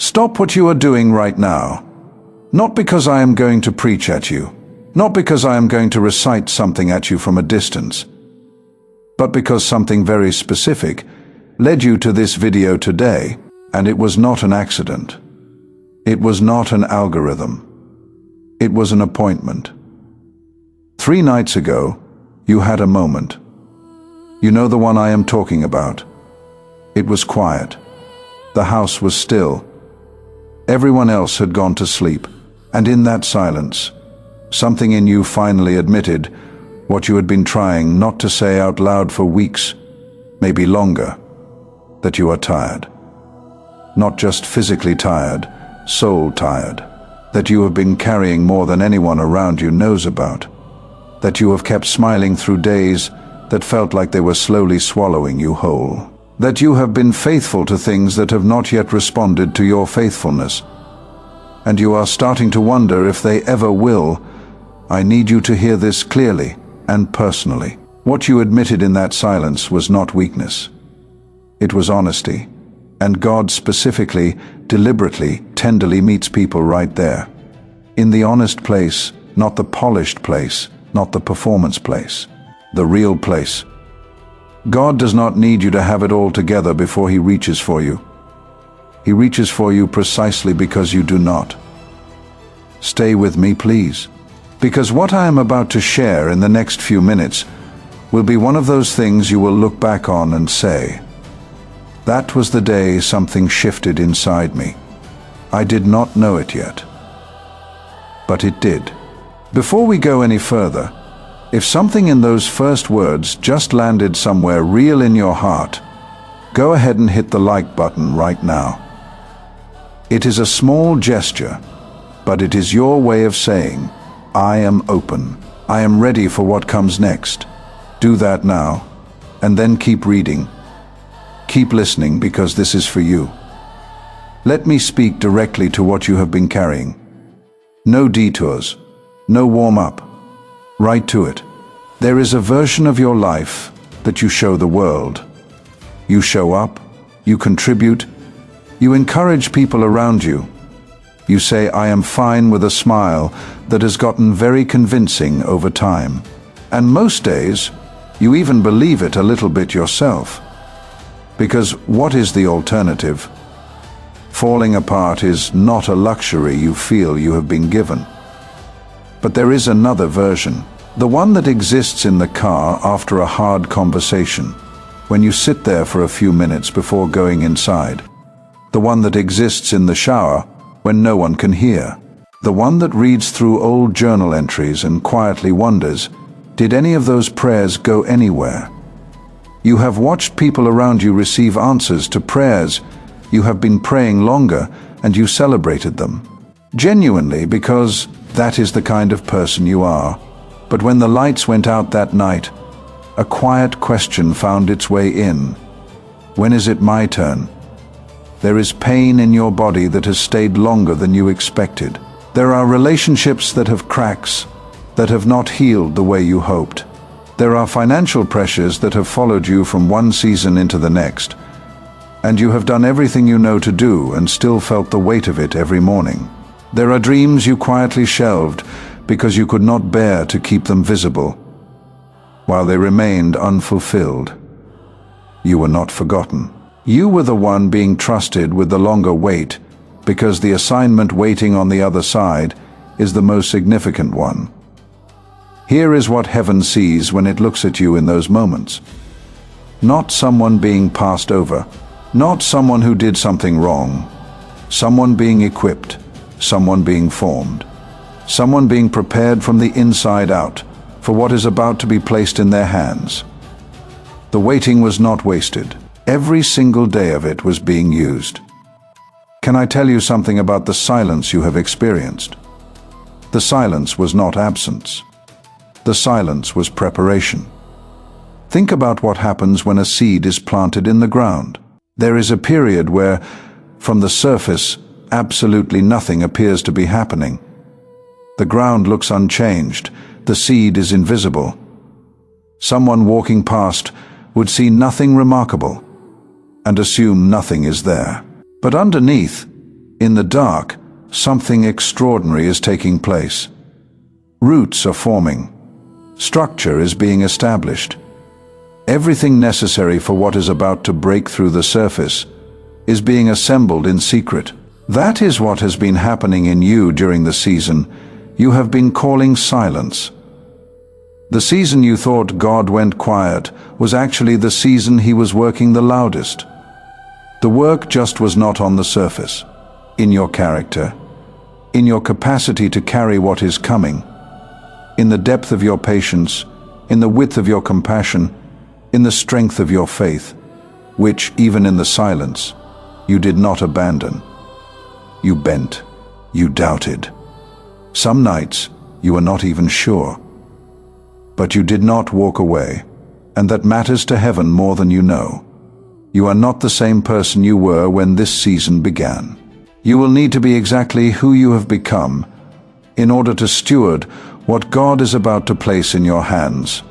Stop what you are doing right now. Not because I am going to preach at you, not because I am going to recite something at you from a distance, but because something very specific led you to this video today, and it was not an accident. It was not an algorithm. It was an appointment. 3 nights ago, you had a moment. You know the one I am talking about. It was quiet. The house was still. Everyone else had gone to sleep, and in that silence, something in you finally admitted what you had been trying not to say out loud for weeks, maybe longer, that you are tired. Not just physically tired, soul tired, that you have been carrying more than anyone around you knows about, that you have kept smiling through days that felt like they were slowly swallowing you whole, that you have been faithful to things that have not yet responded to your faithfulness, and you are starting to wonder if they ever will. I need you to hear this clearly and personally. What you admitted in that silence was not weakness. It was honesty, and God specifically, deliberately, tenderly meets people right there. In the honest place, not the polished place, not the performance place, the real place. God does not need you to have it all together before He reaches for you. He reaches for you precisely because you do not. Stay with me, please, because what I am about to share in the next few minutes will be one of those things you will look back on and say, "That was the day something shifted inside me. I did not know it yet." But it did. Before we go any further, if something in those first words just landed somewhere real in your heart, go ahead and hit the like button right now. It is a small gesture, but it is your way of saying, "I am open. I am ready for what comes next." Do that now, and then keep reading. Keep listening, because this is for you. Let me speak directly to what you have been carrying. No detours, no warm-up. Right to it. There is a version of your life that you show the world. You show up, you contribute, you encourage people around you. You say, "I am fine," with a smile that has gotten very convincing over time. And most days, you even believe it a little bit yourself. Because what is the alternative? Falling apart is not a luxury you feel you have been given. But there is another version, the one that exists in the car after a hard conversation, when you sit there for a few minutes before going inside. The one that exists in the shower when no one can hear. The one that reads through old journal entries and quietly wonders, did any of those prayers go anywhere? You have watched people around you receive answers to prayers you have been praying longer, and you celebrated them. Genuinely, because that is the kind of person you are. But when the lights went out that night, a quiet question found its way in. When is it my turn? There is pain in your body that has stayed longer than you expected. There are relationships that have cracks, that have not healed the way you hoped. There are financial pressures that have followed you from one season into the next, and you have done everything you know to do and still felt the weight of it every morning. There are dreams you quietly shelved because you could not bear to keep them visible, while they remained unfulfilled. You were not forgotten. You were the one being trusted with the longer wait, because the assignment waiting on the other side is the most significant one. Here is what heaven sees when it looks at you in those moments. Not someone being passed over, not someone who did something wrong, someone being equipped, someone being formed, someone being prepared from the inside out for what is about to be placed in their hands. The waiting was not wasted. Every single day of it was being used. Can I tell you something about the silence you have experienced? The silence was not absence. The silence was preparation. Think about what happens when a seed is planted in the ground. There is a period where, from the surface, absolutely nothing appears to be happening. The ground looks unchanged. The seed is invisible. Someone walking past would see nothing remarkable and assume nothing is there. But underneath, In the dark, something extraordinary is taking place. Roots are forming. Structure is being established. Everything necessary for what is about to break through the surface is being assembled in secret. That is what has been happening in you during the season you have been calling silence. The season you thought God went quiet was actually the season He was working the loudest. The work just was not on the surface, in your character, in your capacity to carry what is coming, in the depth of your patience, in the width of your compassion, in the strength of your faith, which, even in the silence, you did not abandon. You bent, you doubted. Some nights you were not even sure. But you did not walk away, and that matters to heaven more than you know. You are not the same person you were when this season began. You will need to be exactly who you have become in order to steward what God is about to place in your hands.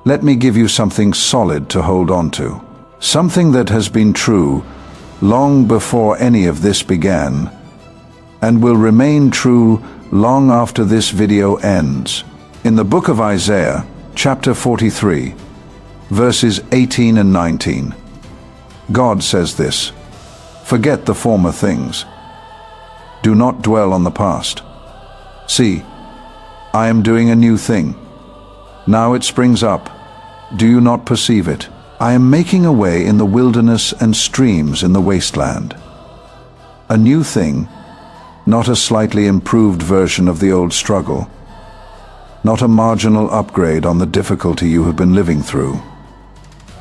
Let me give you something solid to hold on to, something that has been true long before any of this began, and will remain true long after this video ends. In the book of Isaiah, chapter 43, verses 18 and 19, God says this: "Forget the former things. Do not dwell on the past. See, I am doing a new thing. Now it springs up. Do you not perceive it? I am making a way in the wilderness and streams in the wasteland." A new thing, not a slightly improved version of the old struggle. Not a marginal upgrade on the difficulty you have been living through.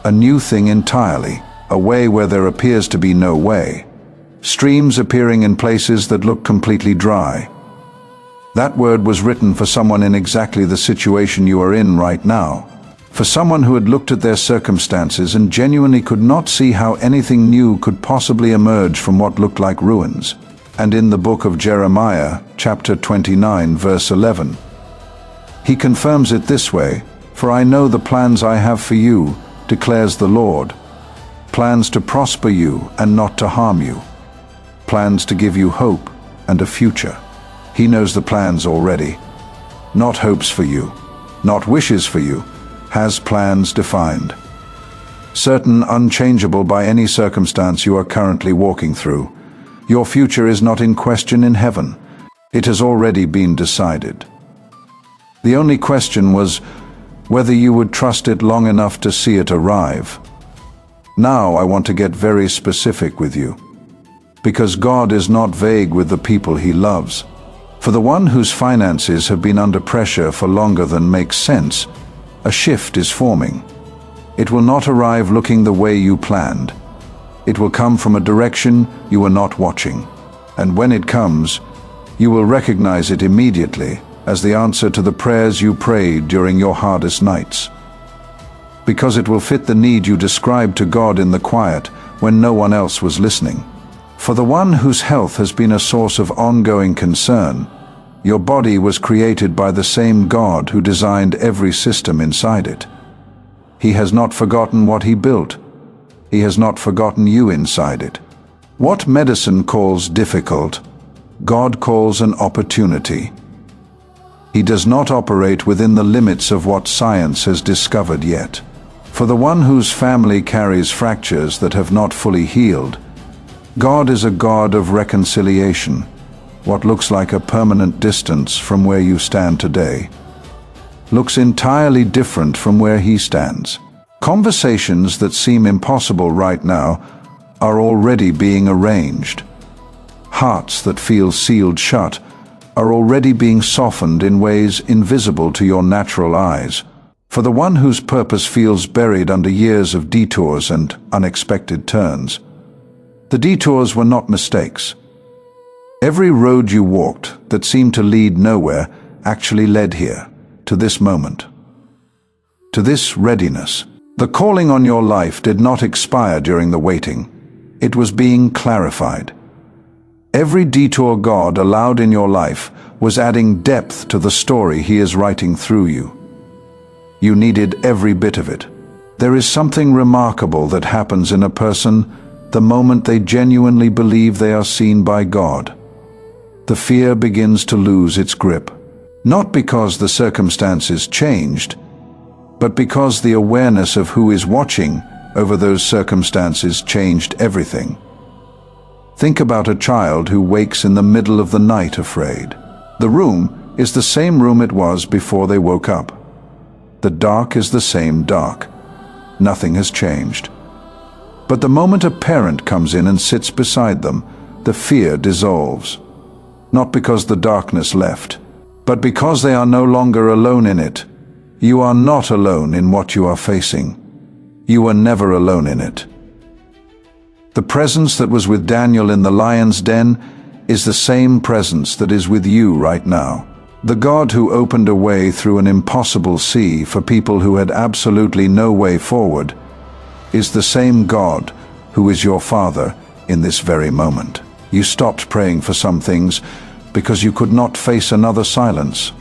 A new thing entirely, a way where there appears to be no way. Streams appearing in places that look completely dry. That word was written for someone in exactly the situation you are in right now. For someone who had looked at their circumstances and genuinely could not see how anything new could possibly emerge from what looked like ruins. And in the book of Jeremiah, chapter 29, verse 11, He confirms it this way: "For I know the plans I have for you, declares the Lord. Plans to prosper you and not to harm you. Plans to give you hope and a future." He knows the plans already. Not hopes for you, not wishes for you, has plans defined. Certain, unchangeable by any circumstance you are currently walking through. Your future is not in question in heaven. It has already been decided. The only question was whether you would trust it long enough to see it arrive. Now I want to get very specific with you, because God is not vague with the people He loves. For the one whose finances have been under pressure for longer than makes sense, a shift is forming. It will not arrive looking the way you planned. It will come from a direction you were not watching. And when it comes, you will recognize it immediately as the answer to the prayers you prayed during your hardest nights. Because it will fit the need you described to God in the quiet when no one else was listening. For the one whose health has been a source of ongoing concern, your body was created by the same God who designed every system inside it. He has not forgotten what He built. He has not forgotten you inside it. What medicine calls difficult, God calls an opportunity. He does not operate within the limits of what science has discovered yet. For the one whose family carries fractures that have not fully healed, God is a God of reconciliation, what looks like a permanent distance from where you stand today. Looks entirely different from where He stands. Conversations that seem impossible right now are already being arranged. Hearts that feel sealed shut are already being softened in ways invisible to your natural eyes. For the one whose purpose feels buried under years of detours and unexpected turns, the detours were not mistakes. Every road you walked that seemed to lead nowhere actually led here, to this moment, to this readiness. The calling on your life did not expire during the waiting. It was being clarified. Every detour God allowed in your life was adding depth to the story He is writing through you. You needed every bit of it. There is something remarkable that happens in a person the moment they genuinely believe they are seen by God. The fear begins to lose its grip, not because the circumstances changed, but because the awareness of who is watching over those circumstances changed everything. Think about a child who wakes in the middle of the night afraid. The room is the same room it was before they woke up. The dark is the same dark. Nothing has changed. But the moment a parent comes in and sits beside them, the fear dissolves. Not because the darkness left, but because they are no longer alone in it. You are not alone in what you are facing. You were never alone in it. The presence that was with Daniel in the lion's den is the same presence that is with you right now. The God who opened a way through an impossible sea for people who had absolutely no way forward is the same God who is your Father in this very moment. You stopped praying for some things because you could not face another silence.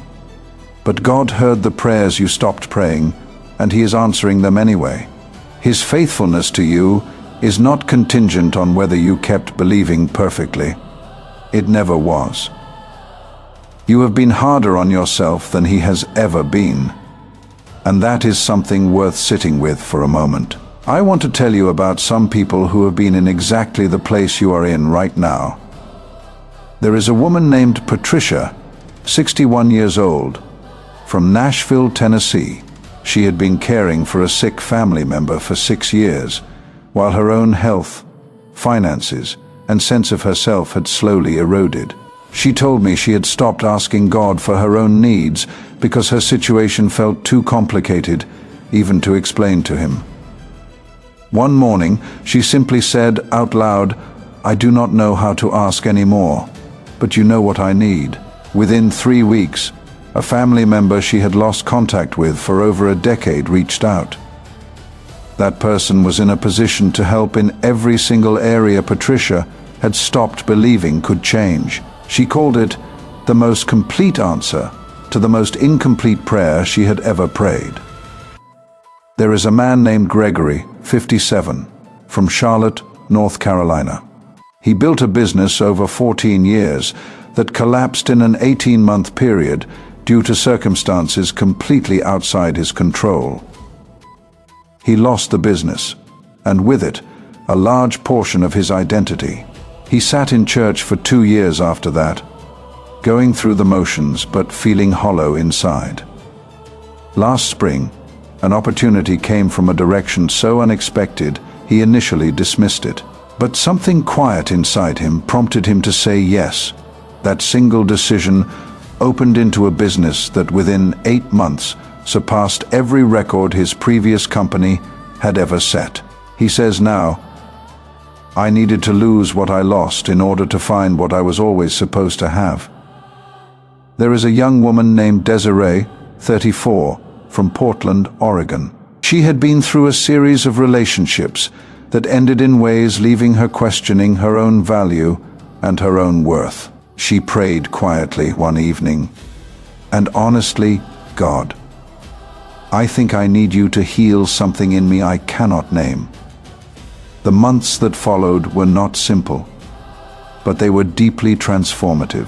But God heard the prayers you stopped praying, and He is answering them anyway. His faithfulness to you is not contingent on whether you kept believing perfectly. It never was. You have been harder on yourself than He has ever been, and that is something worth sitting with for a moment. I want to tell you about some people who have been in exactly the place you are in right now. There is a woman named Patricia, 61 years old, from Nashville, Tennessee. She had been caring for a sick family member for 6 years, while her own health, finances, and sense of herself had slowly eroded. She told me she had stopped asking God for her own needs because her situation felt too complicated even to explain to Him. One morning, she simply said out loud, "I do not know how to ask anymore, but you know what I need." Within 3 weeks, a family member she had lost contact with for over a decade reached out. That person was in a position to help in every single area Patricia had stopped believing could change. She called it the most complete answer to the most incomplete prayer she had ever prayed. There is a man named Gregory, 57, from Charlotte, North Carolina. He built a business over 14 years that collapsed in an 18-month period due to circumstances completely outside his control. He lost the business, and with it, a large portion of his identity. He sat in church for 2 years after that, going through the motions but feeling hollow inside. Last spring, an opportunity came from a direction so unexpected he initially dismissed it. But something quiet inside him prompted him to say yes. That single decision opened into a business that within 8 months surpassed every record his previous company had ever set. He says now, "I needed to lose what I lost in order to find what I was always supposed to have." There is a young woman named Desiree, 34, from Portland, Oregon. She had been through a series of relationships that ended in ways leaving her questioning her own value and her own worth. She prayed quietly one evening, and honestly, "God, I think I need you to heal something in me I cannot name." The months that followed were not simple, but they were deeply transformative.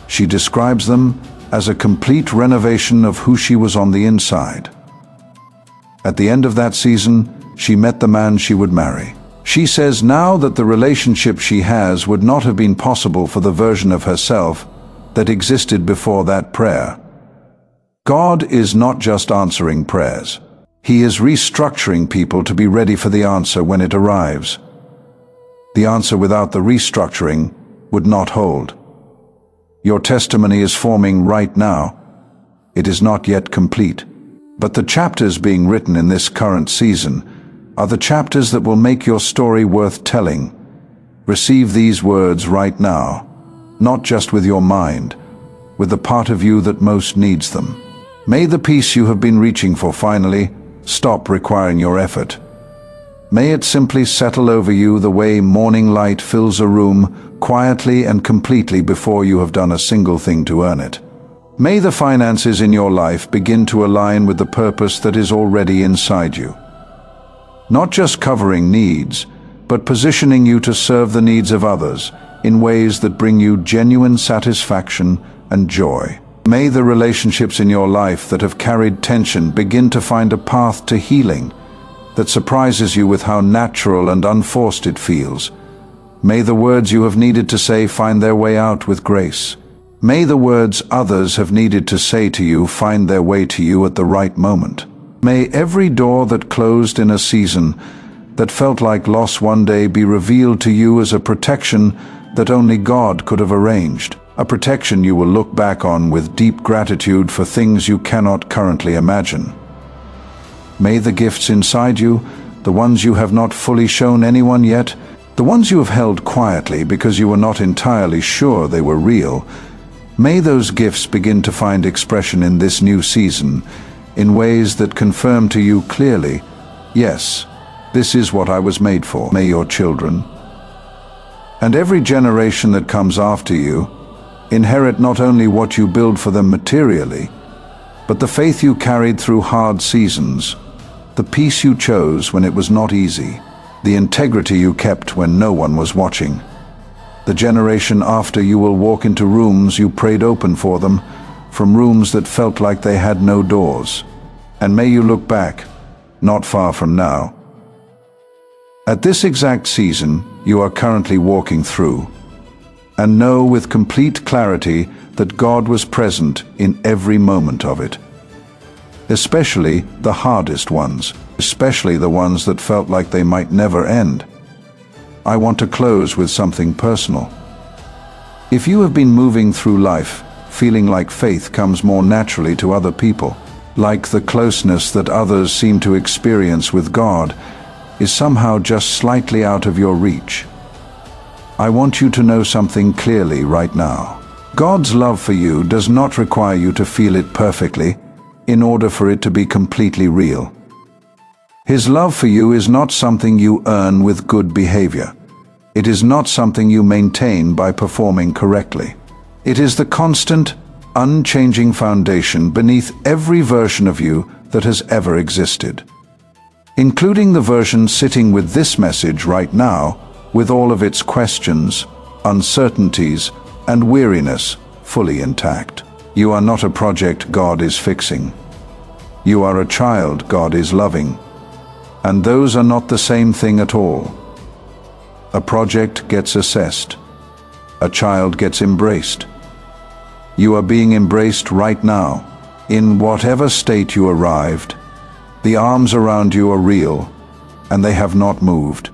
She describes them as a complete renovation of who she was on the inside. At the end of that season, she met the man she would marry. She says now that the relationship she has would not have been possible for the version of herself that existed before that prayer. God is not just answering prayers. He is restructuring people to be ready for the answer when it arrives. The answer without the restructuring would not hold. Your testimony is forming right now. It is not yet complete. But the chapters being written in this current season are the chapters that will make your story worth telling. Receive these words right now, not just with your mind, with the part of you that most needs them. May the peace you have been reaching for finally stop requiring your effort. May it simply settle over you the way morning light fills a room quietly and completely before you have done a single thing to earn it. May the finances in your life begin to align with the purpose that is already inside you. Not just covering needs, but positioning you to serve the needs of others in ways that bring you genuine satisfaction and joy. May the relationships in your life that have carried tension begin to find a path to healing that surprises you with how natural and unforced it feels. May the words you have needed to say find their way out with grace. May the words others have needed to say to you find their way to you at the right moment. May every door that closed in a season that felt like loss one day be revealed to you as a protection that only God could have arranged. A protection you will look back on with deep gratitude for things you cannot currently imagine. May the gifts inside you, the ones you have not fully shown anyone yet, the ones you have held quietly because you were not entirely sure they were real, may those gifts begin to find expression in this new season in ways that confirm to you clearly, yes, this is what I was made for. May your children, and every generation that comes after you, inherit not only what you build for them materially, but the faith you carried through hard seasons, the peace you chose when it was not easy, the integrity you kept when no one was watching. The generation after you will walk into rooms you prayed open for them, from rooms that felt like they had no doors. And may you look back, not far from now, at this exact season you are currently walking through, and know with complete clarity that God was present in every moment of it. Especially the hardest ones, especially the ones that felt like they might never end. I want to close with something personal. If you have been moving through life feeling like faith comes more naturally to other people, like the closeness that others seem to experience with God is somehow just slightly out of your reach, I want you to know something clearly right now. God's love for you does not require you to feel it perfectly in order for it to be completely real. His love for you is not something you earn with good behavior. It is not something you maintain by performing correctly. It is the constant, unchanging foundation beneath every version of you that has ever existed, including the version sitting with this message right now, with all of its questions, uncertainties, and weariness fully intact. You are not a project God is fixing. You are a child God is loving. And those are not the same thing at all. A project gets assessed. A child gets embraced. You are being embraced right now. In whatever state you arrived, the arms around you are real, and they have not moved.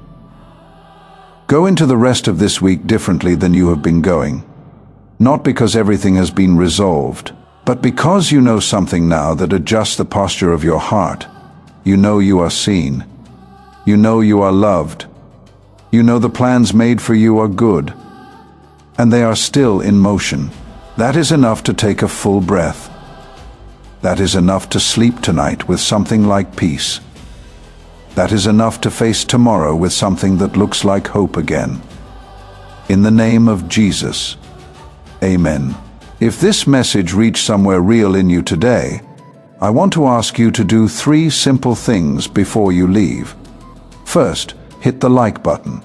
Go into the rest of this week differently than you have been going. Not because everything has been resolved, but because you know something now that adjusts the posture of your heart. You know you are seen. You know you are loved. You know the plans made for you are good, and they are still in motion. That is enough to take a full breath. That is enough to sleep tonight with something like peace. That is enough to face tomorrow with something that looks like hope again. In the name of Jesus, amen. If this message reached somewhere real in you today, I want to ask you to do 3 simple things before you leave. First, hit the like button,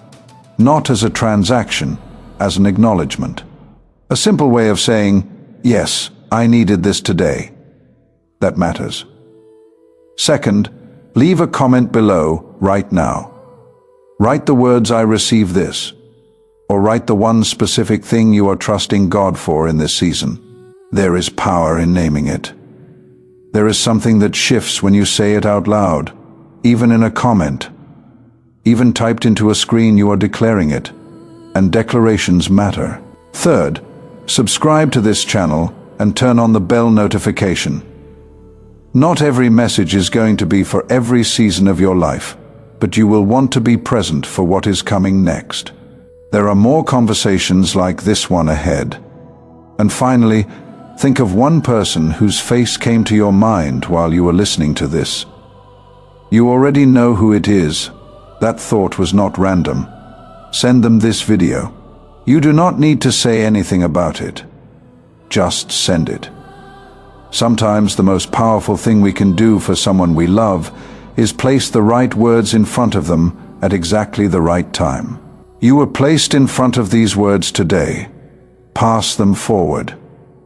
not as a transaction, as an acknowledgement. A simple way of saying, yes, I needed this today. That matters. Second, leave a comment below right now. Write the words "I receive this," or write the one specific thing you are trusting God for in this season. There is power in naming it. There is something that shifts when you say it out loud, even in a comment. Even typed into a screen, you are declaring it, and declarations matter. Third, subscribe to this channel and turn on the bell notification. Not every message is going to be for every season of your life, but you will want to be present for what is coming next. There are more conversations like this one ahead. And finally, think of one person whose face came to your mind while you were listening to this. You already know who it is. That thought was not random. Send them this video. You do not need to say anything about it. Just send it. Sometimes the most powerful thing we can do for someone we love is place the right words in front of them at exactly the right time. You were placed in front of these words today. Pass them forward.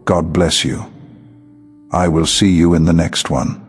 God bless you. I will see you in the next one.